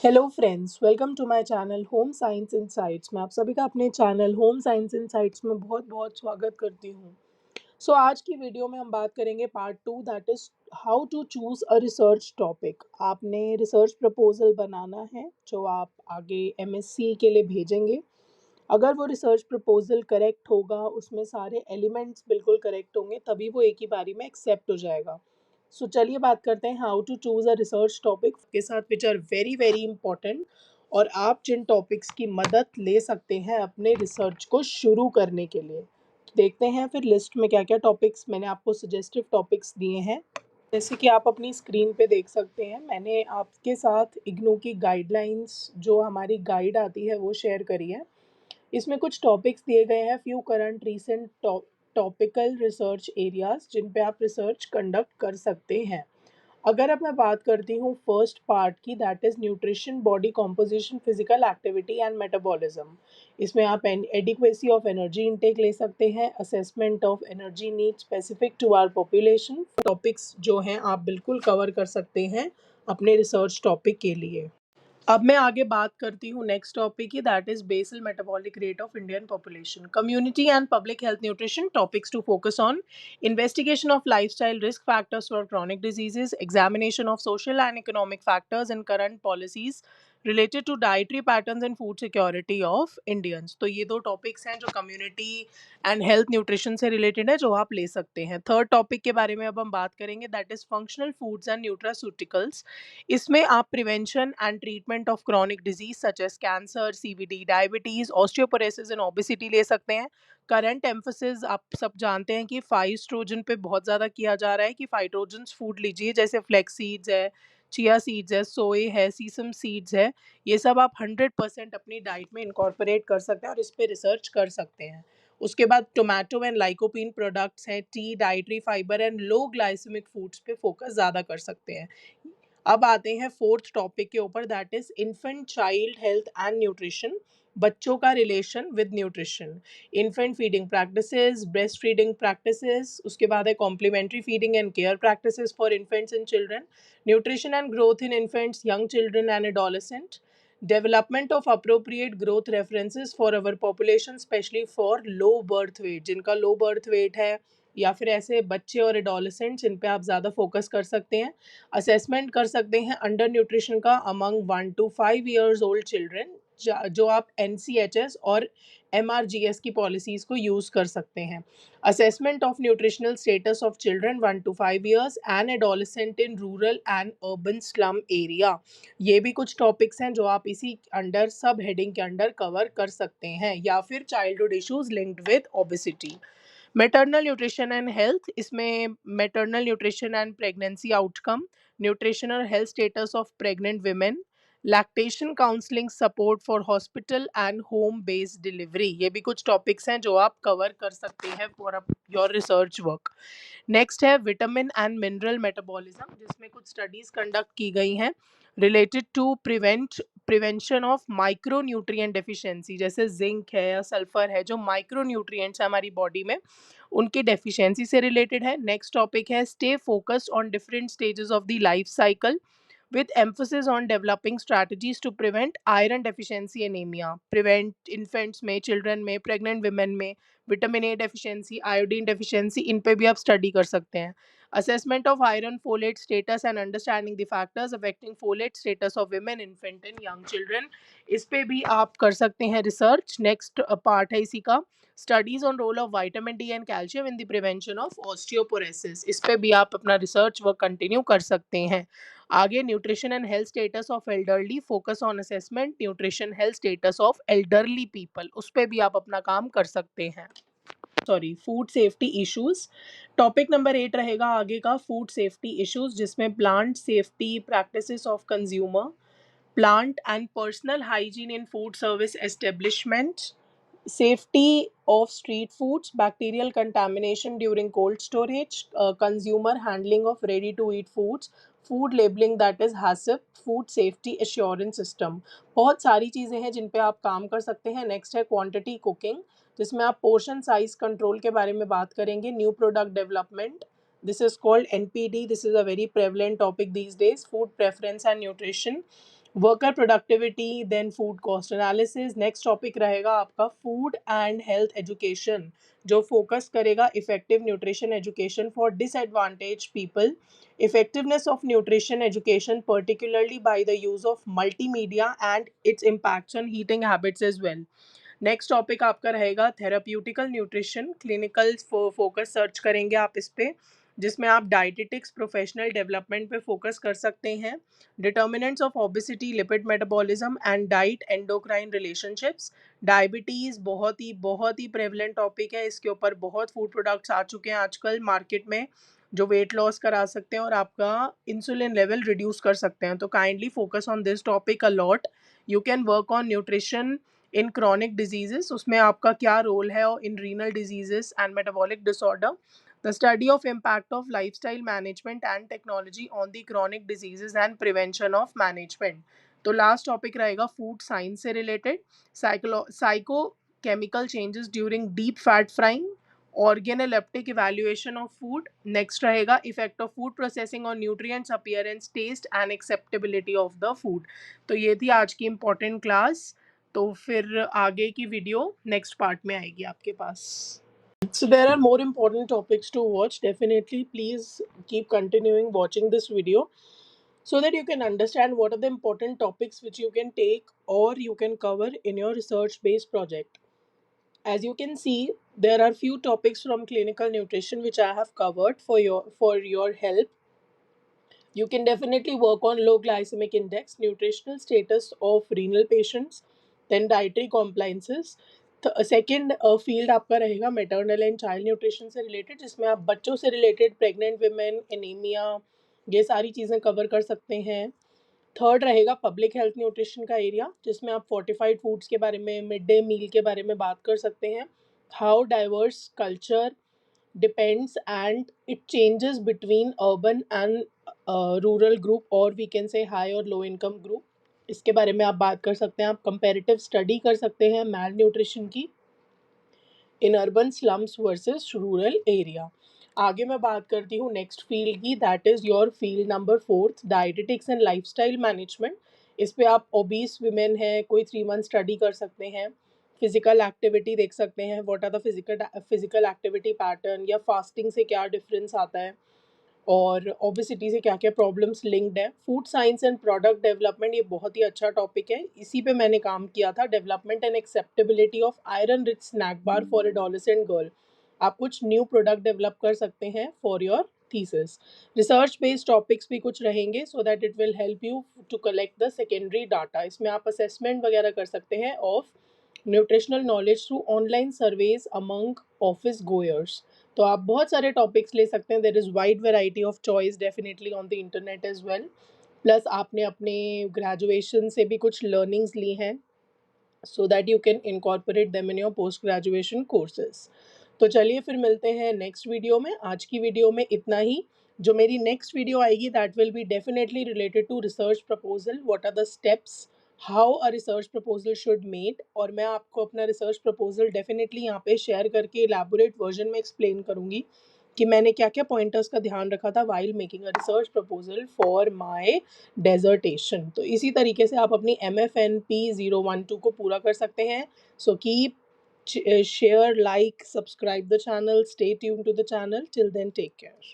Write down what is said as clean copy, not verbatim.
Hello friends, welcome to my channel home science insights. मैं आप सभी का अपने चैनल होम साइंस इनसाइट्स में बहुत बहुत स्वागत करती हूँ। आज की वीडियो में हम बात करेंगे part 2, that is how to choose a research topic. आपने रिसर्च प्रपोजल बनाना है जो आप आगे एमएससी के लिए भेजेंगे। अगर वो रिसर्च प्रपोजल करेक्ट होगा, उसमें सारे एलिमेंट्स बिल्कुल करेक्ट होंगे, तभी वो एक ही बारी में एक्सेप्ट हो जाएगा। चलिए बात करते हैं how to choose a research topic के साथ which are very very important, और आप जिन टॉपिक्स की मदद ले सकते हैं अपने रिसर्च को शुरू करने के लिए। देखते हैं फिर लिस्ट में क्या क्या टॉपिक्स मैंने आपको सजेस्टिव टॉपिक्स दिए हैं। जैसे कि आप अपनी स्क्रीन पे देख सकते हैं, मैंने आपके साथ इग्नू की गाइडलाइंस जो हमारी गाइड आती है वो शेयर करी है। इसमें कुछ टॉपिक्स दिए गए हैं, few current recent topical research areas जिन पे आप रिसर्च कंडक्ट कर सकते हैं। अगर अब मैं बात करती हूँ फर्स्ट पार्ट की, that is nutrition, body composition, physical activity and metabolism. इसमें आप एडिक्वेसी ऑफ एनर्जी इनटेक ले सकते हैं, assessment of energy need specific to our population. Topics जो हैं आप बिल्कुल कवर कर सकते हैं अपने रिसर्च टॉपिक के लिए। अब मैं आगे बात करती हूँ नेक्स्ट टॉपिक की, that is basal metabolic rate of Indian population, community and public health nutrition. Topics to focus on: investigation of lifestyle risk factors for chronic diseases, examination of social and economic factors and current policies related to dietary patterns and food security of Indians। तो ये दो topics हैं जो community and health nutrition से related है, जो आप ले सकते हैं। थर्ड टॉपिक के बारे में अब हम बात करेंगे, that is functional foods and nutraceuticals. इसमें आप prevention and treatment of chronic disease such as cancer, CVD, diabetes, osteoporosis and obesity ले सकते हैं। करंट एम्फोसिस आप सब जानते हैं कि फाइस्ट्रोजन पे बहुत ज़्यादा किया जा रहा है कि फाइटोजन्स फूड लीजिए, जैसे फ्लेक्स सीड्स है, चिया सीड्स है, सोए है, सीसम सीड्स है। ये सब आप 100% अपनी डाइट में इनकॉर्पोरेट कर सकते हैं और इस पर रिसर्च कर सकते हैं। उसके बाद टोमेटो एंड लाइकोपीन प्रोडक्ट्स हैं, tea, dietary fibre and low glycaemic foods पे फोकस ज़्यादा कर सकते हैं। अब आते हैं फोर्थ टॉपिक के ऊपर, that is infant child health and nutrition, बच्चों का relation with nutrition. Infant feeding practices, breast feeding practices, उसके बाद है complementary feeding and care practices for infants and children, nutrition and growth in infants, young children and adolescent, development of appropriate growth references for our population specially for low birth weight, जिनका low birth wait है या फिर ऐसे बच्चे और adolescents, इन पे आप ज़्यादा फोकस कर सकते हैं। असेसमेंट कर सकते हैं अंडर न्यूट्रिशन का among 1 to 5 years old children, जो आप NCHS और MRGS की पॉलिसीज़ को यूज़ कर सकते हैं। Assessment of nutritional status of children 1 to 5 years and adolescent in rural and urban slum area. ये भी कुछ टॉपिक्स हैं जो आप इसी अंडर सब हेडिंग के अंडर कवर कर सकते हैं। या फिर childhood issues linked with obesity. Maternal nutrition and health, इसमें maternal nutrition and pregnancy outcome, nutritional health status of pregnant women, lactation counselling support for hospital and home based delivery. ये भी कुछ topics हैं जो आप कवर कर सकते हैं for your research work. Next है विटामिन एंड मिनरल मेटाबॉलिज्म, जिसमें कुछ स्टडीज कंडक्ट की गई हैं related to prevention of micro nutrient deficiency, जैसे जिंक है या सल्फर है, जो माइक्रो न्यूट्रिएंट्स है हमारी बॉडी में, उनकी डेफिशिएंसी से रिलेटेड है। नेक्स्ट टॉपिक है stay focused on different stages of the life cycle with emphasis on developing strategies to prevent iron deficiency anemia, prevent infants में, children में, pregnant women में vitamin A deficiency, iodine deficiency, इन पे भी आप study कर सकते हैं। Assessment of iron folate status and understanding the factors affecting folate status of women, infant and young children, इस पे भी आप कर सकते हैं रिसर्च। नेक्स्ट पार्ट है इसी का, studies on roll of vitamin D and calcium in the prevention of osteoporosis, इस पे भी आप अपना रिसर्च वर्क कंटिन्यू कर सकते हैं। आगे nutrition and health status of elderly, focus on assessment nutrition health status of elderly people, उस पे भी आप अपना काम कर सकते हैं। Food safety issues, topic number 8 रहेगा आगे का, फूड सेफ्टी इश्यूज, जिसमें plant safety practices of consumer, plant and personal hygiene in food service establishment, safety of street foods, bacterial contamination during cold storage, consumer handling of ready to eat foods, food labeling, that is HACCP, food safety assurance system। बहुत सारी चीज़ें हैं जिन पे आप काम कर सकते हैं। नेक्स्ट है क्वांटिटी कुकिंग, जिसमें आप पोर्शन साइज कंट्रोल के बारे में बात करेंगे। New product development, this is called NPD, this is a very prevalent topic these days, food preference and nutrition, worker productivity, then food cost analysis. Next topic रहेगा आपका food and health education, जो focus करेगा effective nutrition education for disadvantage people, effectiveness of nutrition education particularly by the use of multimedia and its impacts on eating habits as well. Next topic आपका रहेगा therapeutical nutrition, clinical focus search करेंगे आप इस पे, जिसमें आप dietetics professional development पे focus कर सकते हैं। Determinants of obesity, lipid metabolism and diet endocrine relationships. Diabetes बहुत ही प्रेवलेंट टॉपिक है, इसके ऊपर बहुत फूड प्रोडक्ट्स आ चुके हैं आजकल मार्केट में, जो वेट लॉस करा सकते हैं और आपका इंसुलिन लेवल रिड्यूस कर सकते हैं। तो kindly focus on this topic a lot. You can work on nutrition in chronic diseases, उसमें आपका क्या रोल है, और in renal diseases and metabolic disorder. The study of impact of lifestyle management and technology on the chronic diseases and prevention of management. तो last topic रहेगा food science से related, psycho chemical changes during deep fat frying, organoleptic evaluation of food. Next रहेगा effect of food processing on nutrients, appearance, taste and acceptability of the food. तो ये थी आज की important class. तो फिर आगे की वीडियो नेक्स्ट पार्ट में आएगी आपके पास। So there are more important topics to watch. Definitely, please keep continuing watching this video so that you can understand what are the important topics which you can take or you can cover in your research-based project. As you can see, there are few topics from clinical nutrition which I have covered for your help. You can definitely work on low glycemic index, nutritional status of renal patients, then dietary compliances. Second field आपका रहेगा maternal and child nutrition से related, जिसमें आप बच्चों से related pregnant women, anaemia, ये सारी चीज़ें कवर कर सकते हैं। थर्ड रहेगा पब्लिक हेल्थ न्यूट्रिशन का एरिया, जिसमें आप फोर्टिफाइड फूड्स के बारे में, मिड डे मील के बारे में बात कर सकते हैं। How diverse culture depends and it changes between urban and rural group, और वी कैन से हाई और लो इनकम ग्रुप, इसके बारे में आप बात कर सकते हैं। आप कंपैरेटिव स्टडी कर सकते हैं मैल न्यूट्रिशन की in urban slums versus rural area. आगे मैं बात करती हूँ नेक्स्ट फील्ड की, that is your field number fourth, dietetics and lifestyle management. इस पे आप ओबीस वीमेन हैं, कोई 3 मंथ स्टडी कर सकते हैं। फिजिकल एक्टिविटी देख सकते हैं, what are the physical activity pattern, या फास्टिंग से क्या डिफरेंस आता है, और ओबेसिटी से क्या क्या प्रॉब्लम्स लिंक्ड है। Food science and product development, ये बहुत ही अच्छा टॉपिक है, इसी पे मैंने काम किया था। Development and acceptability of iron rich snack bar for adolescent girl. आप कुछ न्यू प्रोडक्ट डेवलप कर सकते हैं for your thesis. Research based topics भी कुछ रहेंगे so that it will help you to collect the secondary data. इसमें आप असेसमेंट वगैरह कर सकते हैं of nutritional knowledge through online surveys among office goers. तो आप बहुत सारे टॉपिक्स ले सकते हैं, there is wide variety of choice definitely on the internet as well. Plus आपने अपने ग्रेजुएशन से भी कुछ लर्निंग्स ली हैं, so that you can incorporate them in your post graduation courses. तो चलिए फिर मिलते हैं नेक्स्ट वीडियो में। आज की वीडियो में इतना ही। जो मेरी नेक्स्ट वीडियो आएगी that will be definitely related to research proposal, what are the steps, how a research proposal should made, और मैं आपको अपना रिसर्च प्रपोजल डेफिनेटली यहाँ पे शेयर करके इलेबोरेट वर्जन में एक्सप्लेन करूँगी कि मैंने क्या क्या पॉइंटर्स का ध्यान रखा था while making a research proposal for my dissertation. तो इसी तरीके से आप अपनी MFNP 012 को पूरा कर सकते हैं। So keep share, like, subscribe the channel, stay tuned to the channel. Till then, take care.